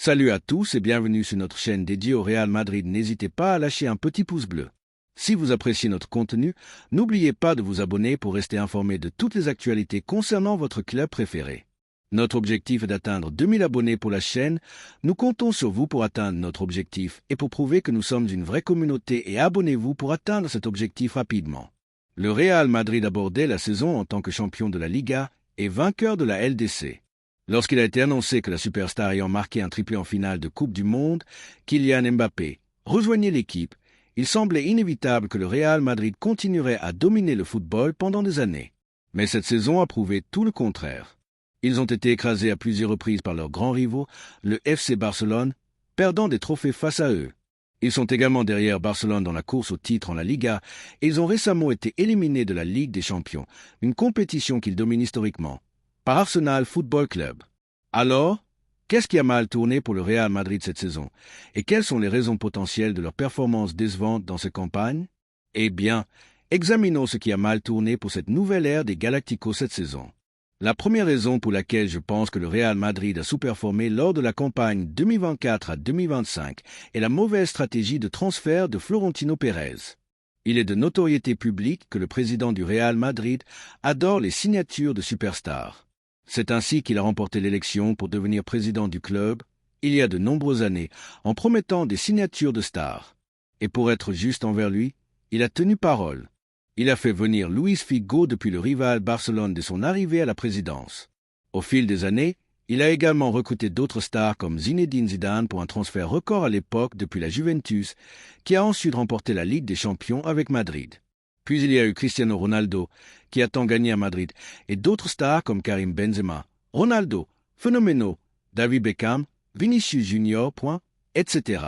Salut à tous et bienvenue sur notre chaîne dédiée au Real Madrid. N'hésitez pas à lâcher un petit pouce bleu. Si vous appréciez notre contenu, n'oubliez pas de vous abonner pour rester informé de toutes les actualités concernant votre club préféré. Notre objectif est d'atteindre 2000 abonnés pour la chaîne. Nous comptons sur vous pour atteindre notre objectif et pour prouver que nous sommes une vraie communauté et abonnez-vous pour atteindre cet objectif rapidement. Le Real Madrid abordait la saison en tant que champion de la Liga et vainqueur de la LDC. Lorsqu'il a été annoncé que la superstar ayant marqué un triplé en finale de Coupe du Monde, Kylian Mbappé, rejoignait l'équipe, il semblait inévitable que le Real Madrid continuerait à dominer le football pendant des années. Mais cette saison a prouvé tout le contraire. Ils ont été écrasés à plusieurs reprises par leurs grands rivaux, le FC Barcelone, perdant des trophées face à eux. Ils sont également derrière Barcelone dans la course au titre en la Liga et ils ont récemment été éliminés de la Ligue des Champions, une compétition qu'ils dominent historiquement, par Arsenal Football Club. Alors, qu'est-ce qui a mal tourné pour le Real Madrid cette saison? Et quelles sont les raisons potentielles de leur performance décevante dans cette campagne? Eh bien, examinons ce qui a mal tourné pour cette nouvelle ère des Galacticos cette saison. La première raison pour laquelle je pense que le Real Madrid a sous-performé lors de la campagne 2024 à 2025 est la mauvaise stratégie de transfert de Florentino Pérez. Il est de notoriété publique que le président du Real Madrid adore les signatures de superstars. C'est ainsi qu'il a remporté l'élection pour devenir président du club, il y a de nombreuses années, en promettant des signatures de stars. Et pour être juste envers lui, il a tenu parole. Il a fait venir Luis Figo depuis le rival Barcelone dès son arrivée à la présidence. Au fil des années, il a également recruté d'autres stars comme Zinedine Zidane pour un transfert record à l'époque depuis la Juventus, qui a ensuite remporté la Ligue des Champions avec Madrid. Puis il y a eu Cristiano Ronaldo, qui a tant gagné à Madrid, et d'autres stars comme Karim Benzema, Ronaldo, Phénoménaux, David Beckham, Vinicius Junior, etc.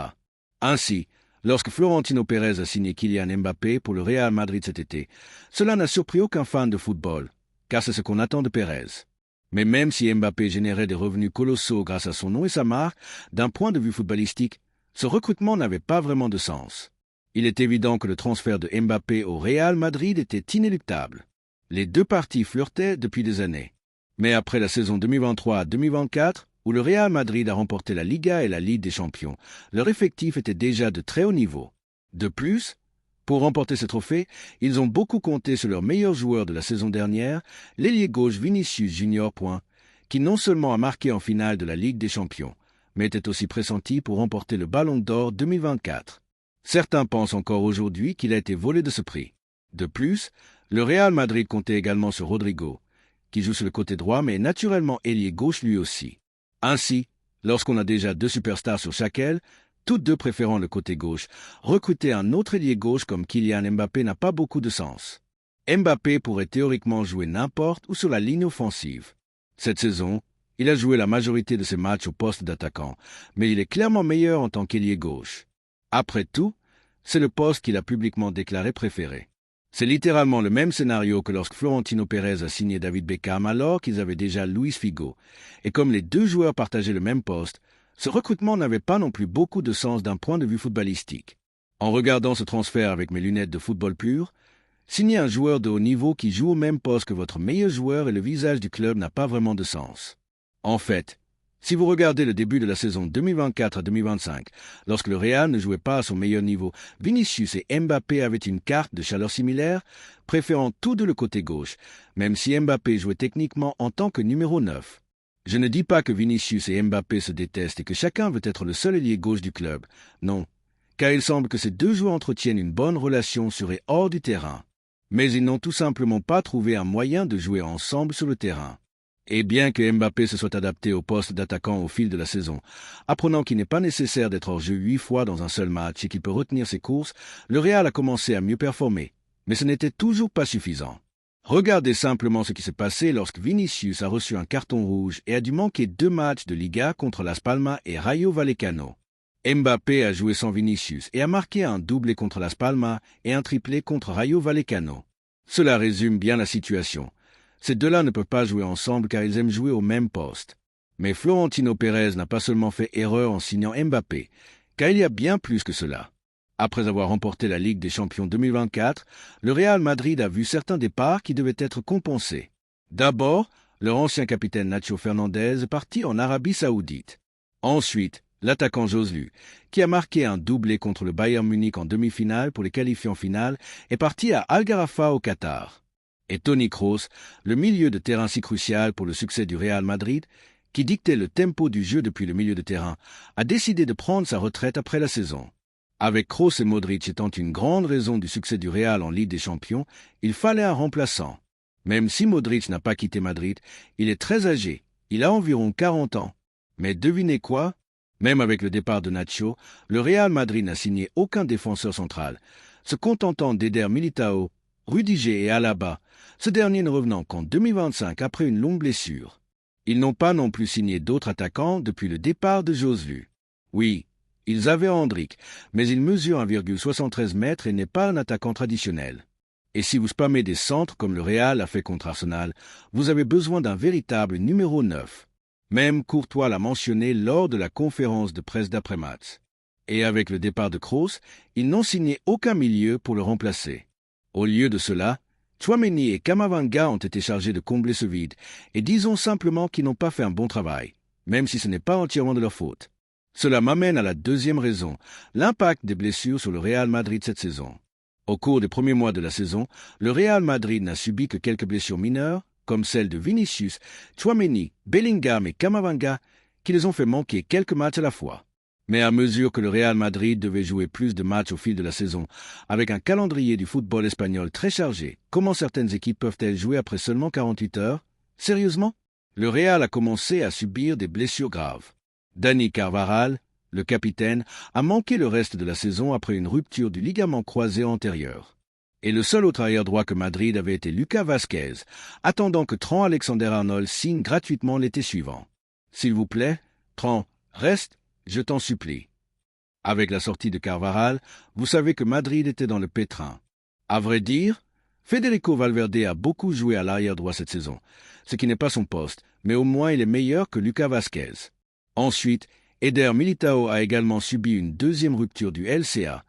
Ainsi, lorsque Florentino Pérez a signé Kylian Mbappé pour le Real Madrid cet été, cela n'a surpris aucun fan de football, car c'est ce qu'on attend de Pérez. Mais même si Mbappé générait des revenus colossaux grâce à son nom et sa marque, d'un point de vue footballistique, ce recrutement n'avait pas vraiment de sens. Il est évident que le transfert de Mbappé au Real Madrid était inéluctable. Les deux parties flirtaient depuis des années. Mais après la saison 2023 à 2024, où le Real Madrid a remporté la Liga et la Ligue des Champions, leur effectif était déjà de très haut niveau. De plus, pour remporter ce trophée, ils ont beaucoup compté sur leur meilleur joueur de la saison dernière, l'ailier gauche Vinicius Junior, qui non seulement a marqué en finale de la Ligue des Champions, mais était aussi pressenti pour remporter le Ballon d'Or 2024. Certains pensent encore aujourd'hui qu'il a été volé de ce prix. De plus, le Real Madrid comptait également sur Rodrigo, qui joue sur le côté droit mais est naturellement ailier gauche lui aussi. Ainsi, lorsqu'on a déjà deux superstars sur chaque aile, toutes deux préférant le côté gauche, recruter un autre ailier gauche comme Kylian Mbappé n'a pas beaucoup de sens. Mbappé pourrait théoriquement jouer n'importe où sur la ligne offensive. Cette saison, il a joué la majorité de ses matchs au poste d'attaquant, mais il est clairement meilleur en tant qu'ailier gauche. Après tout, c'est le poste qu'il a publiquement déclaré préféré. C'est littéralement le même scénario que lorsque Florentino Pérez a signé David Beckham alors qu'ils avaient déjà Luis Figo. Et comme les deux joueurs partageaient le même poste, ce recrutement n'avait pas non plus beaucoup de sens d'un point de vue footballistique. En regardant ce transfert avec mes lunettes de football pur, signer un joueur de haut niveau qui joue au même poste que votre meilleur joueur et le visage du club n'a pas vraiment de sens. En fait, si vous regardez le début de la saison 2024 à 2025, lorsque le Real ne jouait pas à son meilleur niveau, Vinicius et Mbappé avaient une carte de chaleur similaire, préférant tous deux le côté gauche, même si Mbappé jouait techniquement en tant que numéro 9. Je ne dis pas que Vinicius et Mbappé se détestent et que chacun veut être le seul ailier gauche du club. Non, car il semble que ces deux joueurs entretiennent une bonne relation sur et hors du terrain. Mais ils n'ont tout simplement pas trouvé un moyen de jouer ensemble sur le terrain. Et bien que Mbappé se soit adapté au poste d'attaquant au fil de la saison, apprenant qu'il n'est pas nécessaire d'être hors jeu 8 fois dans un seul match et qu'il peut retenir ses courses, le Real a commencé à mieux performer. Mais ce n'était toujours pas suffisant. Regardez simplement ce qui s'est passé lorsque Vinicius a reçu un carton rouge et a dû manquer 2 matchs de Liga contre Las Palmas et Rayo Vallecano. Mbappé a joué sans Vinicius et a marqué un doublé contre Las Palmas et un triplé contre Rayo Vallecano. Cela résume bien la situation. Ces deux-là ne peuvent pas jouer ensemble car ils aiment jouer au même poste. Mais Florentino Pérez n'a pas seulement fait erreur en signant Mbappé, car il y a bien plus que cela. Après avoir remporté la Ligue des Champions 2024, le Real Madrid a vu certains départs qui devaient être compensés. D'abord, leur ancien capitaine Nacho Fernandez est parti en Arabie Saoudite. Ensuite, L'attaquant Joselu, qui a marqué un doublé contre le Bayern Munich en demi-finale pour les qualifier en finale, est parti à Al Gharafa au Qatar. Et Toni Kroos, le milieu de terrain si crucial pour le succès du Real Madrid, qui dictait le tempo du jeu depuis le milieu de terrain, a décidé de prendre sa retraite après la saison. Avec Kroos et Modric étant une grande raison du succès du Real en Ligue des Champions, il fallait un remplaçant. Même si Modric n'a pas quitté Madrid, il est très âgé, il a environ 40 ans. Mais devinez quoi? Même avec le départ de Nacho, le Real Madrid n'a signé aucun défenseur central, se contentant d'Eder Militao, Rudiger et Alaba, ce dernier ne revenant qu'en 2025 après une longue blessure. Ils n'ont pas non plus signé d'autres attaquants depuis le départ de Joselu. Oui, ils avaient Endrick, mais il mesure 1,73 m et n'est pas un attaquant traditionnel. Et si vous spammez des centres comme le Real a fait contre Arsenal, vous avez besoin d'un véritable numéro 9. Même Courtois l'a mentionné lors de la conférence de presse d'après-match. Et avec le départ de Kroos, ils n'ont signé aucun milieu pour le remplacer. Au lieu de cela, Tchouaméni et Camavinga ont été chargés de combler ce vide, et disons simplement qu'ils n'ont pas fait un bon travail, même si ce n'est pas entièrement de leur faute. Cela m'amène à la deuxième raison, l'impact des blessures sur le Real Madrid cette saison. Au cours des premiers mois de la saison, le Real Madrid n'a subi que quelques blessures mineures, comme celles de Vinicius, Tchouaméni, Bellingham et Camavinga, qui les ont fait manquer quelques matchs à la fois. Mais à mesure que le Real Madrid devait jouer plus de matchs au fil de la saison, avec un calendrier du football espagnol très chargé, comment certaines équipes peuvent-elles jouer après seulement 48 heures? Sérieusement? Le Real a commencé à subir des blessures graves. Dani Carvajal, le capitaine, a manqué le reste de la saison après une rupture du ligament croisé antérieur. Et le seul autre arrière-droit que Madrid avait été Lucas Vázquez, attendant que Trent Alexander-Arnold signe gratuitement l'été suivant. S'il vous plaît, Trent, reste, je t'en supplie. Avec la sortie de Carvajal, vous savez que Madrid était dans le pétrin. À vrai dire, Federico Valverde a beaucoup joué à l'arrière-droit cette saison, ce qui n'est pas son poste, mais au moins il est meilleur que Lucas Vázquez. Ensuite, Eder Militao a également subi une deuxième rupture du LCA,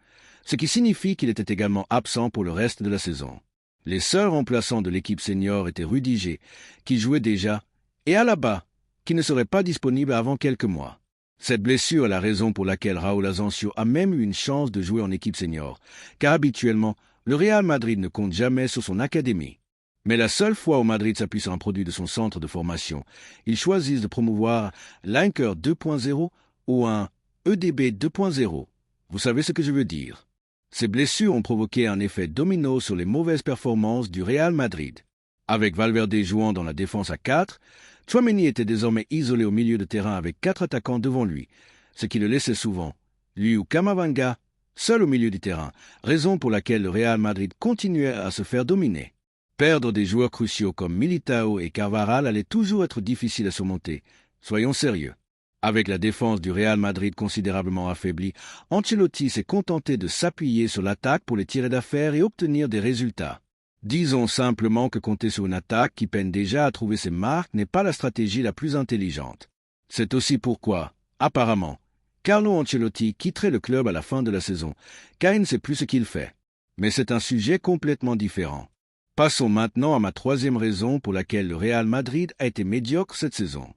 ce qui signifie qu'il était également absent pour le reste de la saison. Les seuls remplaçants de l'équipe senior étaient Rudiger, qui jouait déjà, et Alaba, qui ne serait pas disponible avant quelques mois. Cette blessure est la raison pour laquelle Raúl Asensio a même eu une chance de jouer en équipe senior, car habituellement, le Real Madrid ne compte jamais sur son académie. Mais la seule fois où Madrid s'appuie sur un produit de son centre de formation, ils choisissent de promouvoir l'Anker 2.0 ou un EDB 2.0. Vous savez ce que je veux dire. Ces blessures ont provoqué un effet domino sur les mauvaises performances du Real Madrid. Avec Valverde jouant dans la défense à 4, Tchouaméni était désormais isolé au milieu de terrain avec 4 attaquants devant lui, ce qui le laissait souvent, lui ou Camavinga, seul au milieu du terrain, raison pour laquelle le Real Madrid continuait à se faire dominer. Perdre des joueurs cruciaux comme Militao et Carvajal allait toujours être difficile à surmonter. Soyons sérieux. Avec la défense du Real Madrid considérablement affaiblie, Ancelotti s'est contenté de s'appuyer sur l'attaque pour les tirer d'affaire et obtenir des résultats. Disons simplement que compter sur une attaque qui peine déjà à trouver ses marques n'est pas la stratégie la plus intelligente. C'est aussi pourquoi, apparemment, Carlo Ancelotti quitterait le club à la fin de la saison, car il ne sait plus ce qu'il fait. Mais c'est un sujet complètement différent. Passons maintenant à ma troisième raison pour laquelle le Real Madrid a été médiocre cette saison.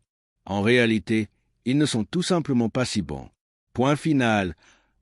En réalité, ils ne sont tout simplement pas si bons. Point final,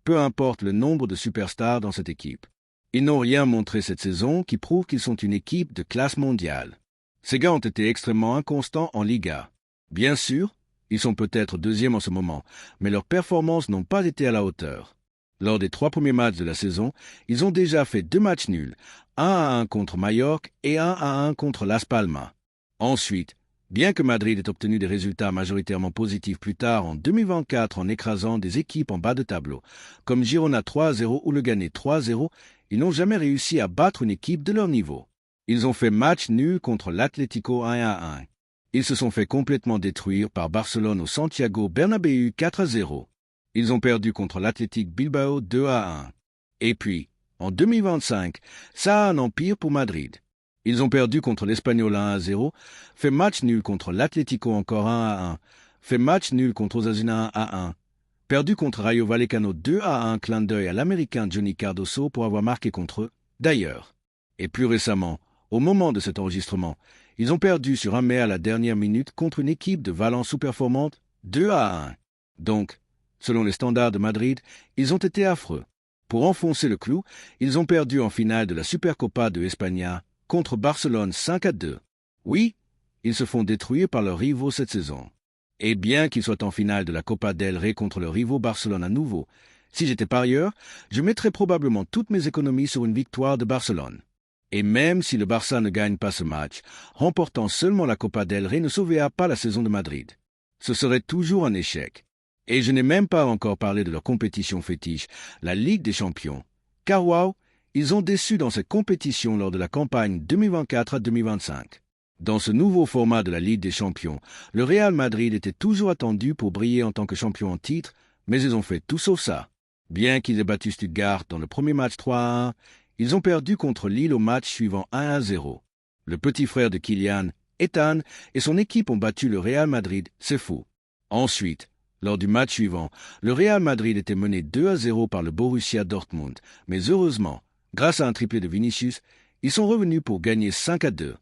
peu importe le nombre de superstars dans cette équipe. Ils n'ont rien montré cette saison qui prouve qu'ils sont une équipe de classe mondiale. Ces gars ont été extrêmement inconstants en Liga. Bien sûr, ils sont peut-être deuxièmes en ce moment, mais leurs performances n'ont pas été à la hauteur. Lors des 3 premiers matchs de la saison, ils ont déjà fait 2 matchs nuls, 1-1 contre Mallorca et 1-1 contre Las Palmas. Ensuite, bien que Madrid ait obtenu des résultats majoritairement positifs plus tard en 2024 en écrasant des équipes en bas de tableau, comme Girona 3-0 ou Leganés 3-0, ils n'ont jamais réussi à battre une équipe de leur niveau. Ils ont fait match nul contre l'Atlético 1-1. Ils se sont fait complètement détruire par Barcelone au Santiago Bernabéu 4-0. Ils ont perdu contre l'Athletic Bilbao 2-1. Et puis, en 2025, ça a un empire pour Madrid. Ils ont perdu contre l'Espanyol 1-0, fait match nul contre l'Atlético encore 1-1, fait match nul contre Osasuna 1-1, perdu contre Rayo Vallecano 2-1, clin d'œil à l'Américain Johnny Cardoso pour avoir marqué contre eux, d'ailleurs. Et plus récemment, au moment de cet enregistrement, ils ont perdu sur un mai à la dernière minute contre une équipe de Valence sous-performante 2-1. Donc, Selon les standards de Madrid, ils ont été affreux. Pour enfoncer le clou, ils ont perdu en finale de la Supercopa de España contre Barcelone 5-2. Oui, ils se font détruire par leurs rivaux cette saison. Et bien qu'ils soient en finale de la Copa del Rey contre leur rivaux Barcelone à nouveau, si j'étais parieur, je mettrais probablement toutes mes économies sur une victoire de Barcelone. Et même si le Barça ne gagne pas ce match, remportant seulement la Copa del Rey ne sauvera pas la saison de Madrid. Ce serait toujours un échec. Et je n'ai même pas encore parlé de leur compétition fétiche, la Ligue des Champions. Car wow, ils ont déçu dans cette compétition lors de la campagne 2024 à 2025. Dans ce nouveau format de la Ligue des Champions, le Real Madrid était toujours attendu pour briller en tant que champion en titre, mais ils ont fait tout sauf ça. Bien qu'ils aient battu Stuttgart dans le premier match 3-1, ils ont perdu contre Lille au match suivant 1-0. Le petit frère de Kylian, Ethan, et son équipe ont battu le Real Madrid, c'est fou. Ensuite, lors du match suivant, le Real Madrid était mené 2-0 par le Borussia Dortmund, mais heureusement, grâce à un triplé de Vinicius, ils sont revenus pour gagner 5-2.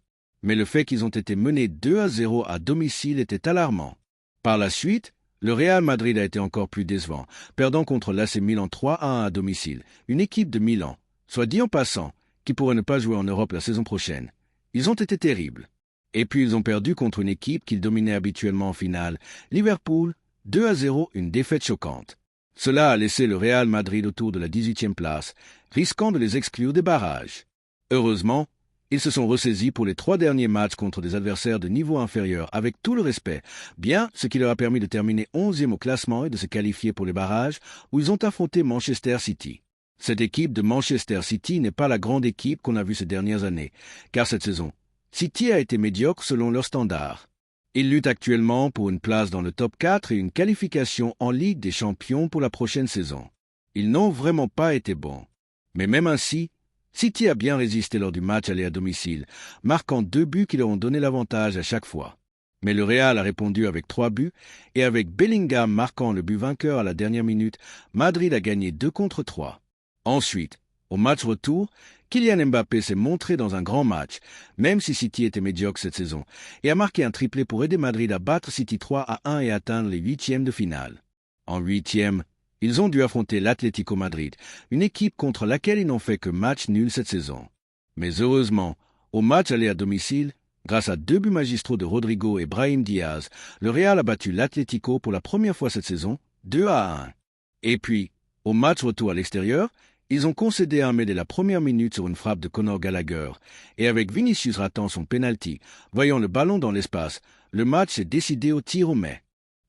Mais le fait qu'ils ont été menés 2-0 à domicile était alarmant. Par la suite, le Real Madrid a été encore plus décevant, perdant contre l'AC Milan 3-1 à domicile, une équipe de Milan, soit dit en passant, qui pourrait ne pas jouer en Europe la saison prochaine. Ils ont été terribles. Et puis ils ont perdu contre une équipe qu'ils dominaient habituellement en finale, Liverpool, 2-0, une défaite choquante. Cela a laissé le Real Madrid autour de la 18e place, risquant de les exclure des barrages. Heureusement, ils se sont ressaisis pour les 3 derniers matchs contre des adversaires de niveau inférieur avec tout le respect, bien ce qui leur a permis de terminer 11e au classement et de se qualifier pour les barrages où ils ont affronté Manchester City. Cette équipe de Manchester City n'est pas la grande équipe qu'on a vue ces dernières années, car cette saison, City a été médiocre selon leurs standards. Ils luttent actuellement pour une place dans le top 4 et une qualification en Ligue des Champions pour la prochaine saison. Ils n'ont vraiment pas été bons. Mais même ainsi, City a bien résisté lors du match aller à domicile, marquant 2 buts qui leur ont donné l'avantage à chaque fois. Mais le Real a répondu avec 3 buts, et avec Bellingham marquant le but vainqueur à la dernière minute, Madrid a gagné 2-3. Ensuite, au match retour, Kylian Mbappé s'est montré dans un grand match, même si City était médiocre cette saison, et a marqué un triplé pour aider Madrid à battre City 3-1 et atteindre les 8e de finale. En 8e, ils ont dû affronter l'Atlético Madrid, une équipe contre laquelle ils n'ont fait que match nul cette saison. Mais heureusement, au match aller à domicile, grâce à 2 buts magistraux de Rodrigo et Brahim Diaz, le Real a battu l'Atlético pour la première fois cette saison, 2-1. Et puis, au match retour à l'extérieur, ils ont concédé un mais dès la première minute sur une frappe de Conor Gallagher, et avec Vinicius ratant son penalty, voyant le ballon dans l'espace, le match s'est décidé au tir au mais.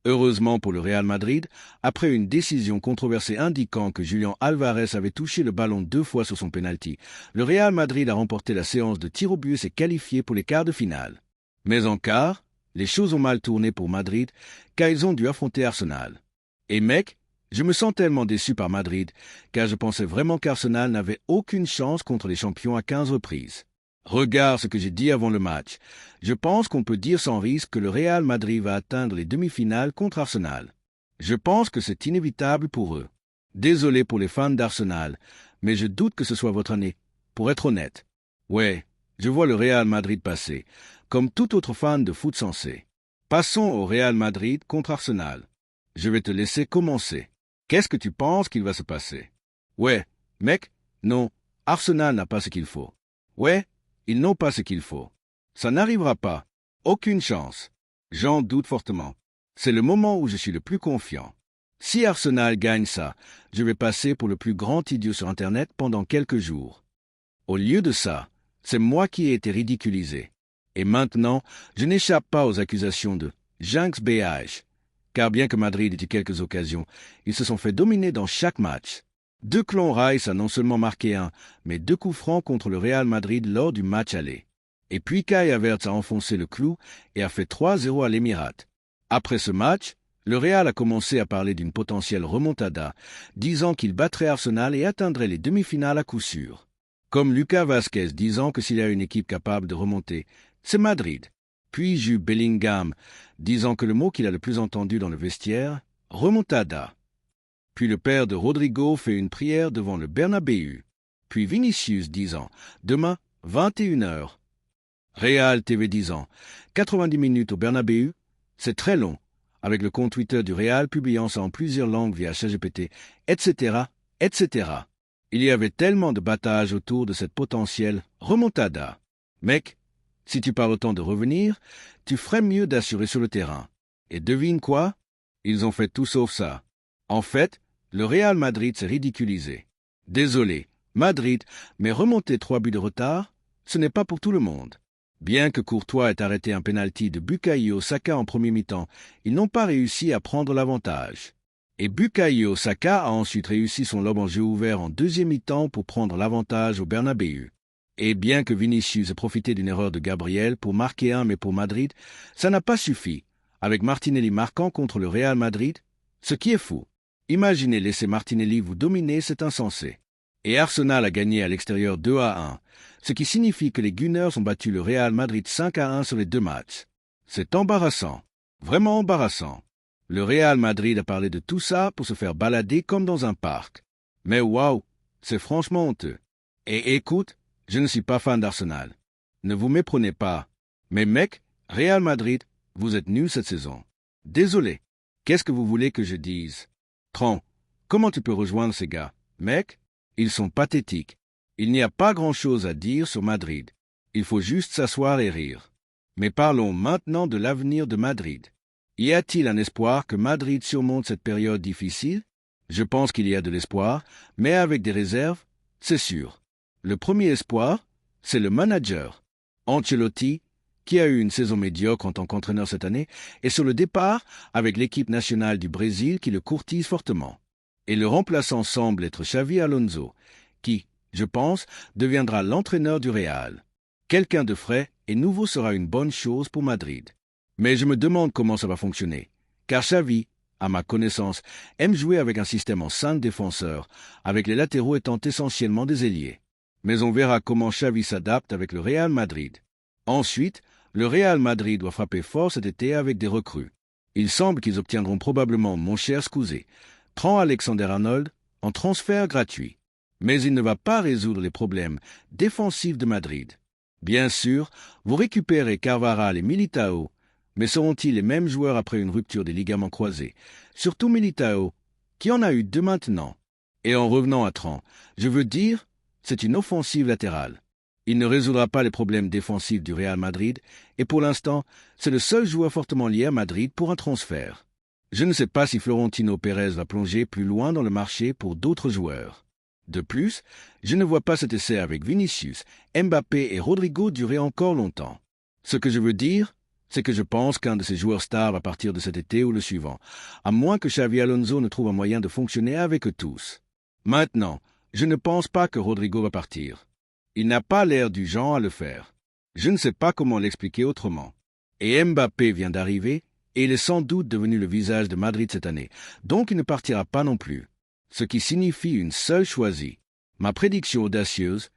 Heureusement pour le Real Madrid, après une décision controversée indiquant que Julián Álvarez avait touché le ballon 2 fois sur son penalty, le Real Madrid a remporté la séance de tir au but et s'est qualifié pour les quarts de finale. Mais en quart, les choses ont mal tourné pour Madrid, car ils ont dû affronter Arsenal. Et mec, je me sens tellement déçu par Madrid, car je pensais vraiment qu'Arsenal n'avait aucune chance contre les champions à 15 reprises. Regarde ce que j'ai dit avant le match. Je pense qu'on peut dire sans risque que le Real Madrid va atteindre les demi-finales contre Arsenal. Je pense que c'est inévitable pour eux. Désolé pour les fans d'Arsenal, mais je doute que ce soit votre année, pour être honnête. Ouais, je vois le Real Madrid passer, comme tout autre fan de foot sensé. Passons au Real Madrid contre Arsenal. Je vais te laisser commencer. Qu'est-ce que tu penses qu'il va se passer? Ouais, mec, non, Arsenal n'a pas ce qu'il faut. Ouais, ils n'ont pas ce qu'il faut. Ça n'arrivera pas. Aucune chance. J'en doute fortement. C'est le moment où je suis le plus confiant. Si Arsenal gagne ça, je vais passer pour le plus grand idiot sur Internet pendant quelques jours. Au lieu de ça, c'est moi qui ai été ridiculisé. Et maintenant, je n'échappe pas aux accusations de Jinx BH. Car bien que Madrid ait eu quelques occasions, ils se sont fait dominer dans chaque match. Declan Rice a non seulement marqué un, mais 2 coups francs contre le Real Madrid lors du match aller. Et puis Kai Havertz a enfoncé le clou et a fait 3-0 à l'Émirat. Après ce match, le Real a commencé à parler d'une potentielle remontada, disant qu'il battrait Arsenal et atteindrait les demi-finales à coup sûr. Comme Lucas Vázquez disant que s'il y a une équipe capable de remonter, c'est Madrid. Puis Jude Bellingham, disant que le mot qu'il a le plus entendu dans le vestiaire, remontada. Puis le père de Rodrigo fait une prière devant le Bernabéu. Puis Vinicius disant, demain, 21h. Real TV disant, 90 minutes au Bernabéu, c'est très long. avec le compte Twitter du Real publiant ça en plusieurs langues via ChatGPT, etc., etc. Il y avait tellement de battage autour de cette potentielle remontada. Mec, si tu parles autant de revenir, tu ferais mieux d'assurer sur le terrain. Et devine quoi? Ils ont fait tout sauf ça. En fait, le Real Madrid s'est ridiculisé. Désolé, Madrid, mais remonter 3 buts de retard, ce n'est pas pour tout le monde. Bien que Courtois ait arrêté un penalty de Bukayo Saka en premier mi-temps, ils n'ont pas réussi à prendre l'avantage. Et Bukayo Saka a ensuite réussi son lob en jeu ouvert en deuxième mi-temps pour prendre l'avantage au Bernabéu. Et bien que Vinicius ait profité d'une erreur de Gabriel pour marquer un mais pour Madrid, ça n'a pas suffi, avec Martinelli marquant contre le Real Madrid, ce qui est fou. Imaginez laisser Martinelli vous dominer, c'est insensé. Et Arsenal a gagné à l'extérieur 2-1, ce qui signifie que les Gunners ont battu le Real Madrid 5-1 sur les 2 matchs. C'est embarrassant, vraiment embarrassant. Le Real Madrid a parlé de tout ça pour se faire balader comme dans un parc. Mais waouh, c'est franchement honteux. Et écoute, je ne suis pas fan d'Arsenal. Ne vous méprenez pas. Mais mec, Real Madrid, vous êtes nuls cette saison. Désolé. Qu'est-ce que vous voulez que je dise? Tron, comment tu peux rejoindre ces gars? Mec, ils sont pathétiques. Il n'y a pas grand-chose à dire sur Madrid. Il faut juste s'asseoir et rire. Mais parlons maintenant de l'avenir de Madrid. Y a-t-il un espoir que Madrid surmonte cette période difficile? Je pense qu'il y a de l'espoir, mais avec des réserves, c'est sûr. Le premier espoir, c'est le manager. Ancelotti, qui a eu une saison médiocre en tant qu'entraîneur cette année, est sur le départ avec l'équipe nationale du Brésil qui le courtise fortement. Et le remplaçant semble être Xavi Alonso, qui, je pense, deviendra l'entraîneur du Real. Quelqu'un de frais et nouveau sera une bonne chose pour Madrid. Mais je me demande comment ça va fonctionner, car Xavi, à ma connaissance, aime jouer avec un système en 5 défenseurs, avec les latéraux étant essentiellement des ailiers. Mais on verra comment Xavi s'adapte avec le Real Madrid. Ensuite, le Real Madrid doit frapper fort cet été avec des recrues. Il semble qu'ils obtiendront probablement mon cher Scousé, Trent Alexander-Arnold, en transfert gratuit. Mais il ne va pas résoudre les problèmes défensifs de Madrid. Bien sûr, vous récupérez Carvajal et Militao, mais seront-ils les mêmes joueurs après une rupture des ligaments croisés? Surtout Militao, qui en a eu 2 maintenant. Et en revenant à Trent, je veux dire, c'est une offensive latérale. Il ne résoudra pas les problèmes défensifs du Real Madrid, et pour l'instant, c'est le seul joueur fortement lié à Madrid pour un transfert. Je ne sais pas si Florentino Pérez va plonger plus loin dans le marché pour d'autres joueurs. De plus, je ne vois pas cet essai avec Vinicius, Mbappé et Rodrigo durer encore longtemps. Ce que je veux dire, c'est que je pense qu'un de ces joueurs stars va partir de cet été ou le suivant, à moins que Xavi Alonso ne trouve un moyen de fonctionner avec eux tous. Maintenant, je ne pense pas que Rodrigo va partir. Il n'a pas l'air du genre à le faire. Je ne sais pas comment l'expliquer autrement. Et Mbappé vient d'arriver, et il est sans doute devenu le visage de Madrid cette année, donc il ne partira pas non plus. Ce qui signifie une seule choisie. Ma prédiction audacieuse,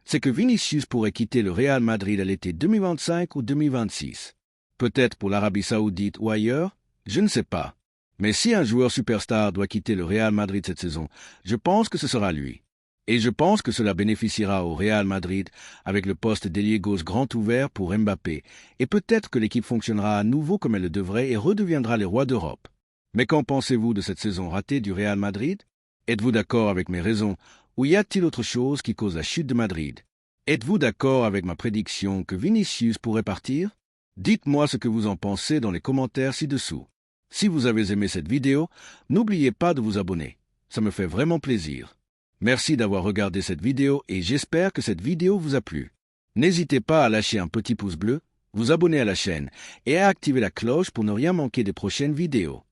c'est que Vinicius pourrait quitter le Real Madrid à l'été 2025 ou 2026. Peut-être pour l'Arabie Saoudite ou ailleurs, je ne sais pas. Mais si un joueur superstar doit quitter le Real Madrid cette saison, je pense que ce sera lui. Et je pense que cela bénéficiera au Real Madrid avec le poste d'ailier gauche grand ouvert pour Mbappé, et peut-être que l'équipe fonctionnera à nouveau comme elle le devrait et redeviendra les rois d'Europe. Mais qu'en pensez-vous de cette saison ratée du Real Madrid? Êtes-vous d'accord avec mes raisons, ou y a-t-il autre chose qui cause la chute de Madrid? Êtes-vous d'accord avec ma prédiction que Vinicius pourrait partir? Dites-moi ce que vous en pensez dans les commentaires ci-dessous. Si vous avez aimé cette vidéo, n'oubliez pas de vous abonner. Ça me fait vraiment plaisir. Merci d'avoir regardé cette vidéo et j'espère que cette vidéo vous a plu. N'hésitez pas à lâcher un petit pouce bleu, vous abonner à la chaîne et à activer la cloche pour ne rien manquer des prochaines vidéos.